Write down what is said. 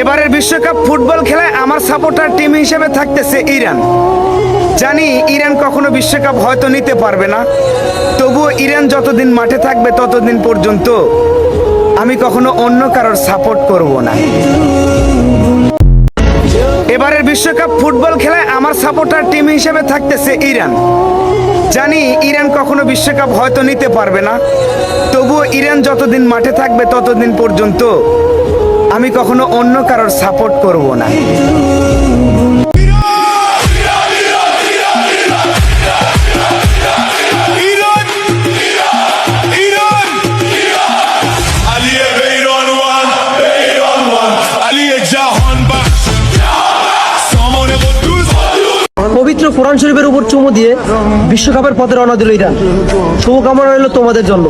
এবারের বিশ্বকাপ ফুটবল খেলায় আমার সাপোর্টার টিম হিসেবে থাকতেছে ইরান। জানি ইরান কখনো বিশ্বকাপ হয়তো নিতে পারবে না, তবুও ইরান যতদিন মাঠে থাকবে ততদিন পর্যন্ত আমি কখনো অন্য কারোর সাপোর্ট করব না। এবারের বিশ্বকাপ ফুটবল খেলায় আমার সাপোর্টার টিম হিসেবে থাকতেছে ইরান। জানি ইরান কখনো বিশ্বকাপ হয়তো নিতে পারবে না, তবুও ইরান যতদিন মাঠে থাকবে ততদিন পর্যন্ত আমি কখনো অন্য কারোর সাপোর্ট করব না। পবিত্র কোরআন শরীফের উপর চুমু দিয়ে বিশ্বকাপের পথে রওনা দিল ইরান। শুভকামনা রইল তোমাদের জন্য।